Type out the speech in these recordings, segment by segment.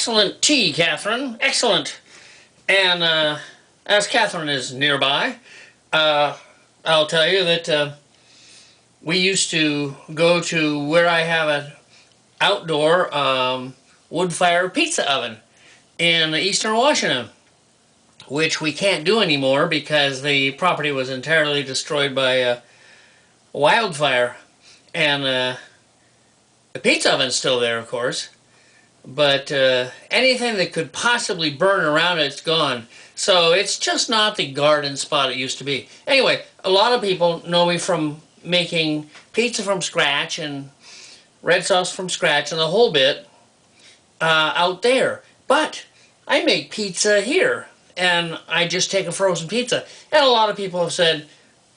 Excellent tea, Catherine. Excellent. And as Catherine is nearby, uh, I'll tell you that we used to go to where I have an outdoor wood-fired pizza oven in eastern Washington, which we can't do anymore because the property was entirely destroyed by a wildfire. And the pizza oven's still there, of course, but anything that could possibly burn around it's gone. So it's just not the garden spot it used to be. Anyway, a lot of people know me from making pizza from scratch and red sauce from scratch and the whole bit out there. But I make pizza here, and I just take a frozen pizza. And a lot of people have said,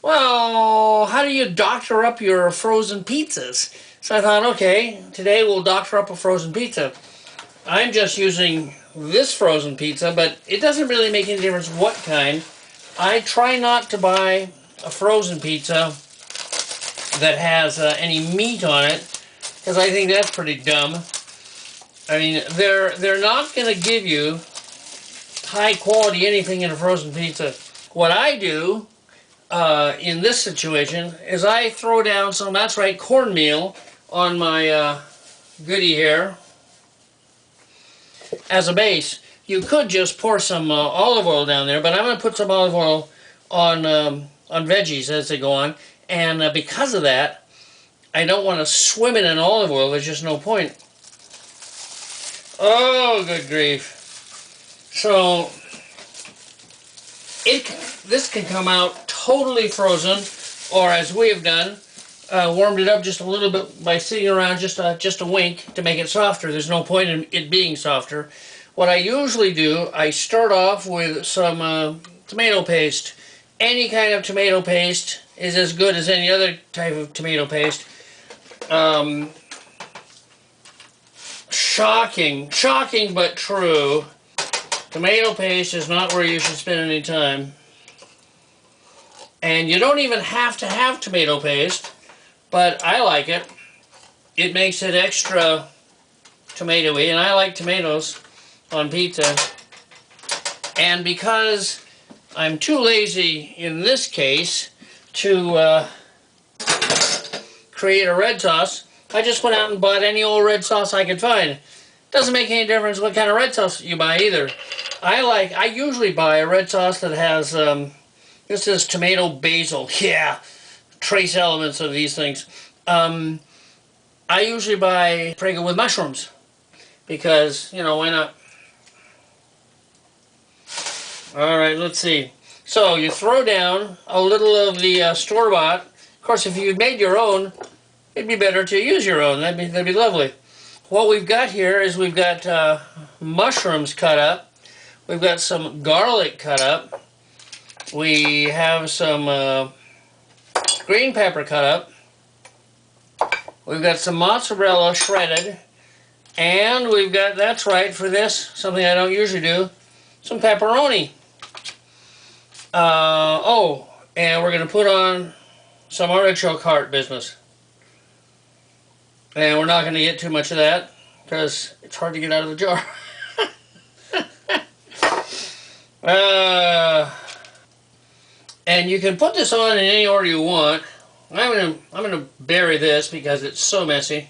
well, how do you doctor up your frozen pizzas? So I thought, okay, today we'll doctor up a frozen pizza. I'm just using this frozen pizza, but it doesn't really make any difference what kind. I try not to buy a frozen pizza that has any meat on it, because I think that's pretty dumb. I mean, they're not going to give you high quality anything in a frozen pizza. What I do in this situation is I throw down some, that's right, cornmeal on my goodie here as a base. You could just pour some olive oil down there, but I'm going to put some olive oil on veggies as they go on, and because of that, I don't want to swim it in olive oil. There's just no point. Oh, good grief. So this can come out totally frozen, or as we have done, warmed it up just a little bit by sitting around just a wink to make it softer. There's no point in it being softer. What I usually do, I start off with some tomato paste. Any kind of tomato paste is as good as any other type of tomato paste. Shocking but true. Tomato paste is not where you should spend any time. And you don't even have to have tomato paste, but I like it. It makes it extra tomatoey, and I like tomatoes on pizza. And because I'm too lazy in this case to create a red sauce, I just went out and bought any old red sauce I could find. Doesn't make any difference what kind of red sauce you buy either. I usually buy a red sauce that has this is tomato basil. Yeah, trace elements of these things. I usually buy Prego with mushrooms because, you know, why not? Alright, let's see. So you throw down a little of the store-bought. Of course, if you'd made your own, it'd be better to use your own. That'd be lovely. What we've got here is we've got mushrooms cut up. We've got some garlic cut up. We have some green pepper cut up. We've got some mozzarella shredded. And we've got, that's right, for this, something I don't usually do, some pepperoni. Oh, and we're going to put on some artichoke heart business. And we're not going to get too much of that because it's hard to get out of the jar. And you can put this on in any order you want. I'm gonna bury this because it's so messy.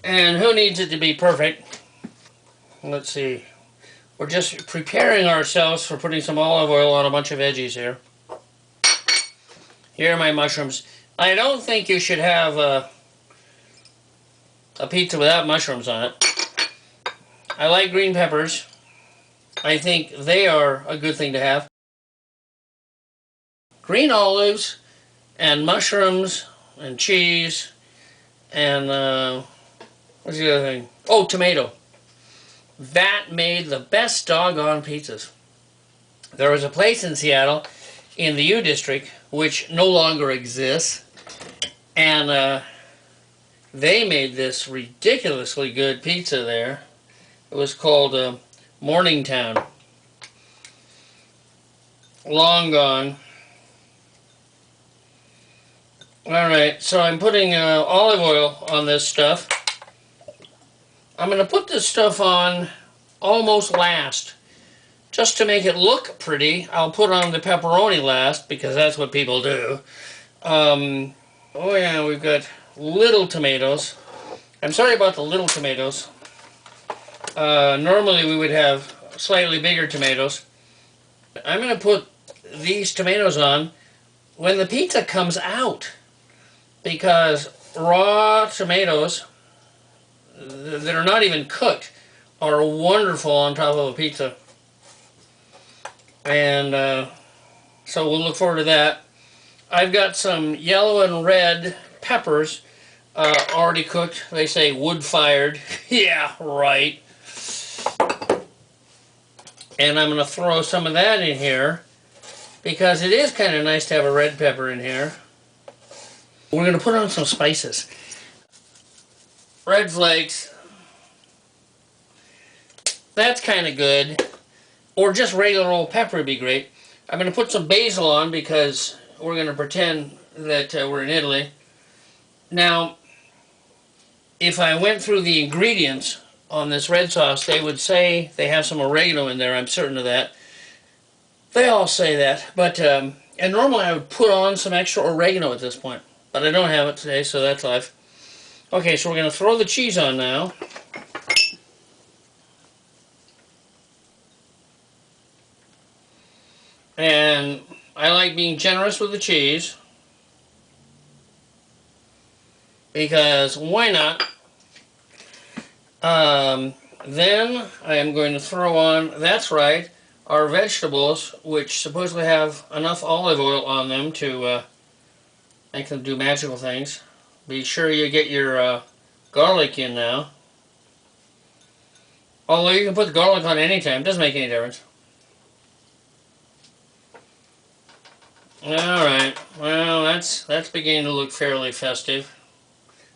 And who needs it to be perfect? Let's see. We're just preparing ourselves for putting some olive oil on a bunch of veggies here. Here are my mushrooms. I don't think you should have a pizza without mushrooms on it. I like green peppers. I think they are a good thing to have. Green olives and mushrooms and cheese and what's the other thing? Oh, tomato. That made the best doggone pizzas. There was a place in Seattle in the U District which no longer exists, and they made this ridiculously good pizza there. It was called Morningtown. Long gone. Alright, so I'm putting olive oil on this stuff. I'm going to put this stuff on almost last. Just to make it look pretty, I'll put on the pepperoni last, because that's what people do. Oh yeah, we've got little tomatoes. I'm sorry about the little tomatoes. Normally we would have slightly bigger tomatoes. I'm going to put these tomatoes on when the pizza comes out, because raw tomatoes that are not even cooked are wonderful on top of a pizza. And so we'll look forward to that. I've got some yellow and red peppers already cooked. They say wood-fired. Yeah, right. And I'm going to throw some of that in here because it is kind of nice to have a red pepper in here. We're going to put on some spices. Red flakes. That's kind of good. Or just regular old pepper would be great. I'm going to put some basil on because we're going to pretend that we're in Italy. Now, if I went through the ingredients on this red sauce, they would say they have some oregano in there. I'm certain of that. They all say that. But and normally I would put on some extra oregano at this point. But I don't have it today, so that's life. Okay, so we're going to throw the cheese on now. And I like being generous with the cheese, because why not? Then I am going to throw on, that's right, our vegetables, which supposedly have enough olive oil on them to make them do magical things. Be sure you get your garlic in now. Although you can put the garlic on any time, it doesn't make any difference. Alright, well that's beginning to look fairly festive.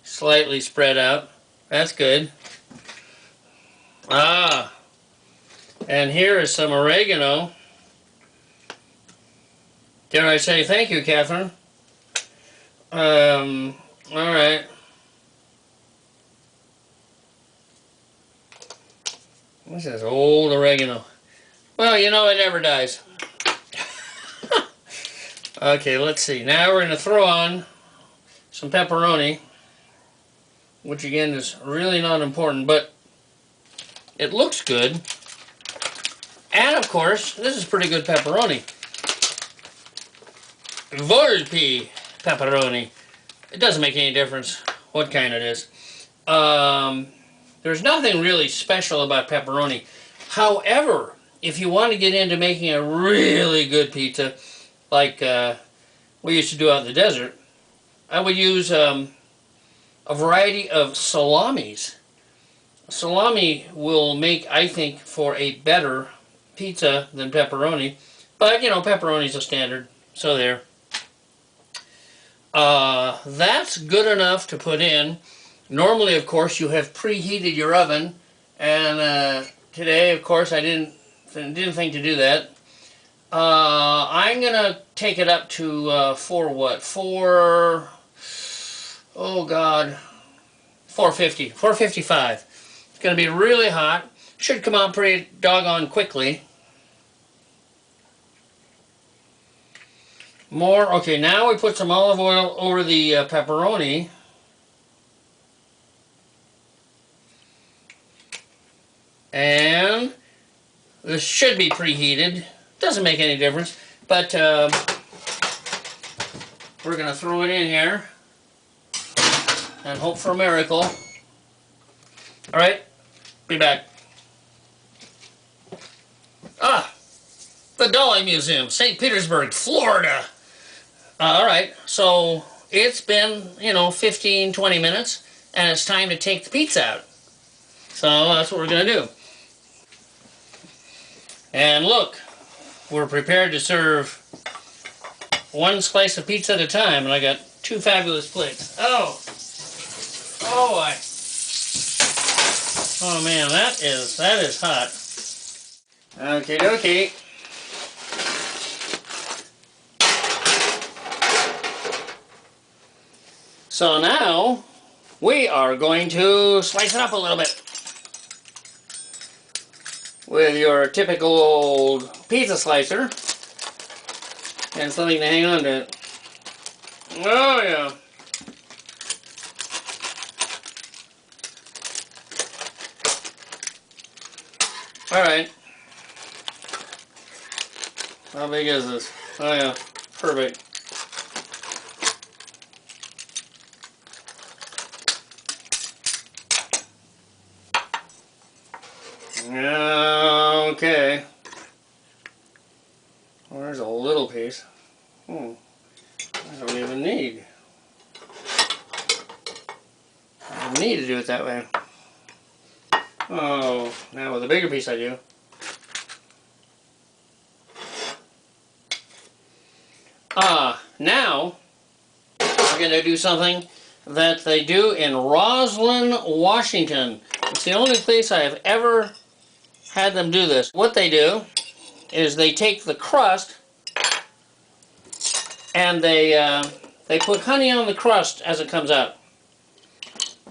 Slightly spread out. That's good. Ah, and here is some oregano. Dare I say thank you, Catherine? Alright. This is old oregano. Well, you know it never dies. Okay, let's see. Now we're going to throw on some pepperoni, which again is really not important, but it looks good. And of course, this is pretty good pepperoni. Volpi pepperoni. It doesn't make any difference what kind it is. There's nothing really special about pepperoni. However, if you want to get into making a really good pizza, like we used to do out in the desert, I would use a variety of salamis. Salami will make, I think, for a better pizza than pepperoni. But, you know, pepperoni's a standard, so there. That's good enough to put in. Normally, of course, you have preheated your oven, and today, of course, I didn't think to do that. I'm gonna take it up to oh God, 450, 455. It's gonna be really hot. Should come out pretty doggone quickly. More. Okay, now we put some olive oil over the pepperoni. And this should be preheated. Doesn't make any difference, but we're going to throw it in here and hope for a miracle. Alright, be back. Ah, the Dolly Museum, St. Petersburg, Florida. Alright, so it's been, you know, 15, 20 minutes, and it's time to take the pizza out. So that's what we're going to do. And look, we're prepared to serve one slice of pizza at a time, and I got two fabulous plates. Oh man, that is hot. Okay, dokie. So now we are going to slice it up a little bit. with your typical old pizza slicer and something to hang on to it. Oh yeah. Alright. How big is this? Oh yeah, perfect. Okay. Well, there's a little piece. I don't even need. I don't need to do it that way. Oh, now with a bigger piece I do. Now we're going to do something that they do in Roslyn, Washington. It's the only place I have ever had them do this. What they do is they take the crust and they put honey on the crust as it comes out.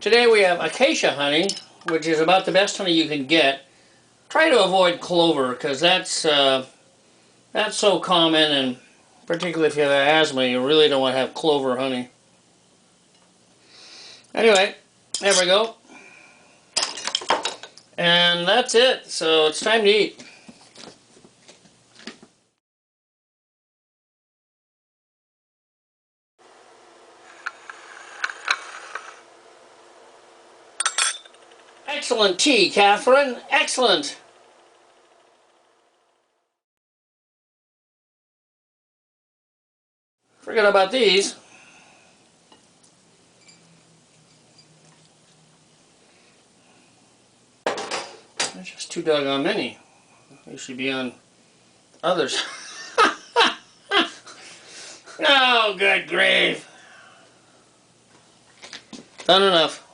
Today we have acacia honey, which is about the best honey you can get. Try to avoid clover because that's so common, and particularly if you have asthma, you really don't want to have clover honey. Anyway, there we go. And that's it. So it's time to eat. Excellent tea, Catherine. Excellent. Forget about these. There's just too doggone many. They should be on others. Oh, good grief. Done enough.